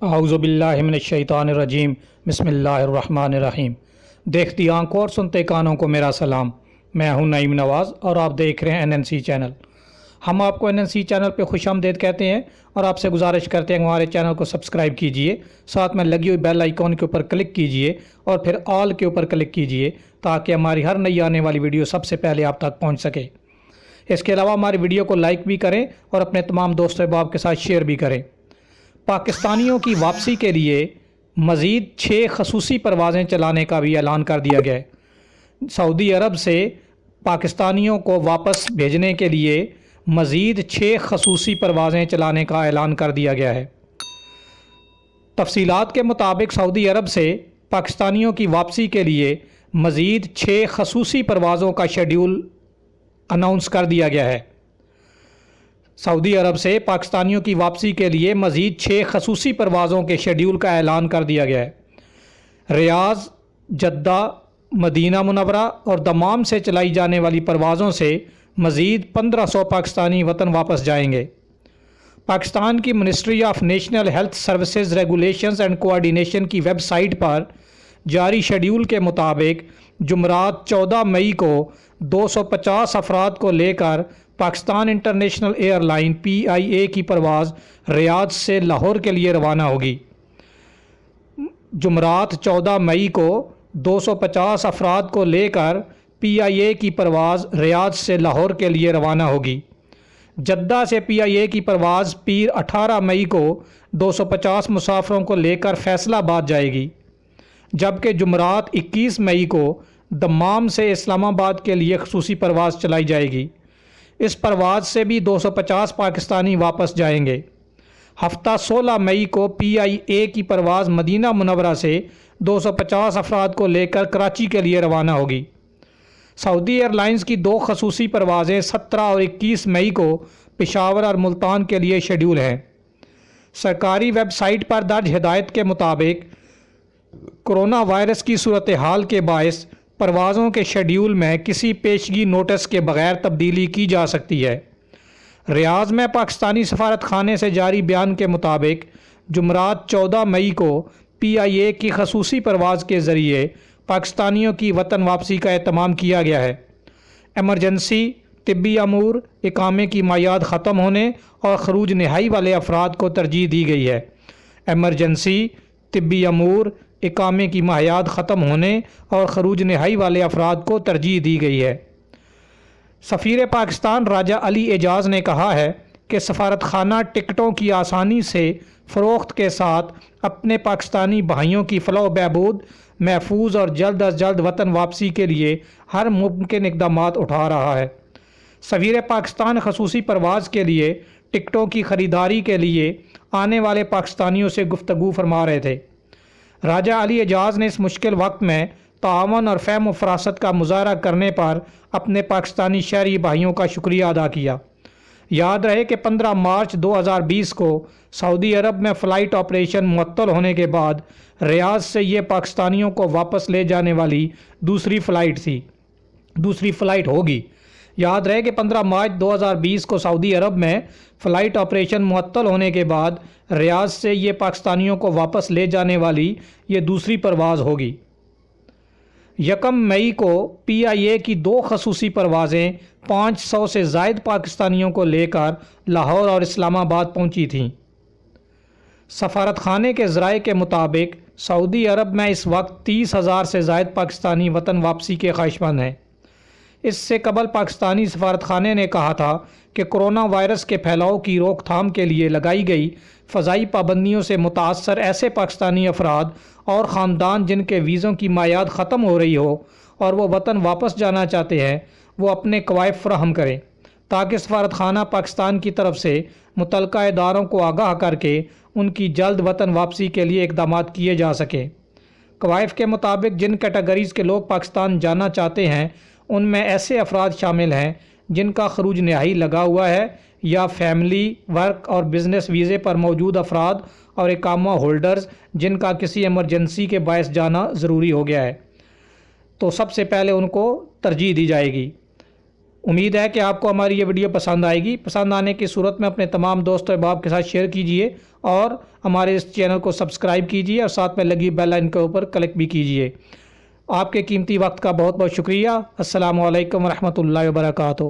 اعوذ باللہ من الشیطان الرجیم بسم اللہ الرحمن الرحیم۔ دیکھتی آنکھوں اور سنتے کانوں کو میرا سلام۔ میں ہوں نعیم نواز اور آپ دیکھ رہے ہیں NNC چینل۔ ہم آپ کو NNC چینل پہ خوش آمدید کہتے ہیں اور آپ سے گزارش کرتے ہیں کہ ہمارے چینل کو سبسکرائب کیجئے، ساتھ میں لگی ہوئی بیل آئیکن کے اوپر کلک کیجئے اور پھر آل کے اوپر کلک کیجئے تاکہ ہماری ہر نئی آنے والی ویڈیو سب سے پہلے آپ تک پہنچ سکے۔ اس کے علاوہ ہماری ویڈیو کو لائک بھی کریں اور اپنے تمام دوست احباب کے ساتھ شیئر بھی کریں۔ پاکستانیوں کی واپسی کے لیے مزید 6 خصوصی پروازیں چلانے کا بھی اعلان کر دیا گیا ہے۔ سعودی عرب سے پاکستانیوں کو واپس بھیجنے کے لیے مزید 6 خصوصی پروازیں چلانے کا اعلان کر دیا گیا ہے۔ تفصیلات کے مطابق سعودی عرب سے پاکستانیوں کی واپسی کے لیے مزید 6 خصوصی پروازوں کا شیڈول اناؤنس کر دیا گیا ہے۔ سعودی عرب سے پاکستانیوں کی واپسی کے لیے مزید 6 خصوصی پروازوں کے شیڈول کا اعلان کر دیا گیا ہے۔ ریاض، جدہ، مدینہ منورہ اور دمام سے چلائی جانے والی پروازوں سے مزید 1500 پاکستانی وطن واپس جائیں گے۔ پاکستان کی ministry of national health services regulations and coordination کی ویب سائٹ پر جاری شیڈول کے مطابق جمعرات 14 مئی کو 250 افراد کو لے کر Pakistan international air line PIA کی پرواز ریاض سے لاہور کے لیے روانہ ہوگی۔ جمعرات 14 مئی کو 250 افراد کو لے کر PIA کی پرواز ریاض سے لاہور کے لیے روانہ ہوگی۔ جدہ سے PIA کی پرواز پیر 18 مئی کو 250 مسافروں کو لے کر فیصل آباد جائے گی، جبکہ جمعرات 21 مئی کو دمام سے اسلام آباد کے لیے خصوصی پرواز چلائی جائے گی۔ اس پرواز سے بھی 250 پاکستانی واپس جائیں گے۔ ہفتہ 16 مئی کو PIA کی پرواز مدینہ منورہ سے 250 افراد کو لے کر کراچی کے لیے روانہ ہوگی۔ سعودی ایئر لائنز کی 2 خصوصی پروازیں 17 اور 21 مئی کو پشاور اور ملتان کے لیے شیڈول ہیں۔ سرکاری ویب سائٹ پر درج ہدایت کے مطابق کرونا وائرس کی صورتحال کے باعث پروازوں کے شیڈول میں کسی پیشگی نوٹس کے بغیر تبدیلی کی جا سکتی ہے۔ ریاض میں پاکستانی سفارت خانے سے جاری بیان کے مطابق جمعرات 14 مئی کو PIA کی خصوصی پرواز کے ذریعے پاکستانیوں کی وطن واپسی کا اہتمام کیا گیا ہے۔ ایمرجنسی، طبی امور، اقامے کی میعاد ختم ہونے اور خروج نہائی والے افراد کو ترجیح دی گئی ہے۔ ایمرجنسی، طبی امور، اقامے کی میعاد ختم ہونے اور خروج نہائی والے افراد کو ترجیح دی گئی ہے۔ سفیر پاکستان راجہ علی اعجاز نے کہا ہے کہ سفارت خانہ ٹکٹوں کی آسانی سے فروخت کے ساتھ اپنے پاکستانی بھائیوں کی فلاح و بہبود، محفوظ اور جلد از جلد وطن واپسی کے لیے ہر ممکن اقدامات اٹھا رہا ہے۔ سفیر پاکستان خصوصی پرواز کے لیے ٹکٹوں کی خریداری کے لیے آنے والے پاکستانیوں سے گفتگو فرما رہے تھے۔ راجہ علی اعجاز نے اس مشکل وقت میں تعاون اور فہم و فراست کا مظاہرہ کرنے پر اپنے پاکستانی شہری بھائیوں کا شکریہ ادا کیا۔ یاد رہے کہ 15 مارچ 2020 کو سعودی عرب میں فلائٹ آپریشن معطل ہونے کے بعد ریاض سے یہ پاکستانیوں کو واپس لے جانے والی دوسری فلائٹ ہوگی۔ یاد رہے کہ 15 مارچ 2020 کو سعودی عرب میں فلائٹ آپریشن معطل ہونے کے بعد ریاض سے یہ پاکستانیوں کو واپس لے جانے والی یہ دوسری پرواز ہوگی۔ 1 مئی کو PIA کی 2 خصوصی پروازیں 500 سے زائد پاکستانیوں کو لے کر لاہور اور اسلام آباد پہنچی تھیں۔ سفارت خانے کے ذرائع کے مطابق سعودی عرب میں اس وقت 30,000 سے زائد پاکستانی وطن واپسی کے خواہشمند ہیں۔ اس سے قبل پاکستانی سفارت خانے نے کہا تھا کہ کرونا وائرس کے پھیلاؤ کی روک تھام کے لیے لگائی گئی فضائی پابندیوں سے متاثر ایسے پاکستانی افراد اور خاندان جن کے ویزوں کی میعاد ختم ہو رہی ہو اور وہ وطن واپس جانا چاہتے ہیں، وہ اپنے کوائف فراہم کریں تاکہ سفارت خانہ پاکستان کی طرف سے متعلقہ اداروں کو آگاہ کر کے ان کی جلد وطن واپسی کے لیے اقدامات کیے جا سکیں۔ کوائف کے مطابق جن کیٹیگریز کے لوگ پاکستان جانا چاہتے ہیں ان میں ایسے افراد شامل ہیں جن کا خروج نہائی لگا ہوا ہے یا فیملی، ورک اور بزنس ویزے پر موجود افراد اور اقامہ ہولڈرز جن کا کسی ایمرجنسی کے باعث جانا ضروری ہو گیا ہے، تو سب سے پہلے ان کو ترجیح دی جائے گی۔ امید ہے کہ آپ کو ہماری یہ ویڈیو پسند آئے گی۔ پسند آنے کی صورت میں اپنے تمام دوست و احباب کے ساتھ شیئر کیجیے اور ہمارے اس چینل کو سبسکرائب کیجیے اور ساتھ میں لگی بیل آئکن کے اوپر کلک بھی کیجیے۔ آپ کے قیمتی وقت کا بہت بہت شکریہ۔ السلام علیکم ورحمۃ اللہ وبرکاتہ۔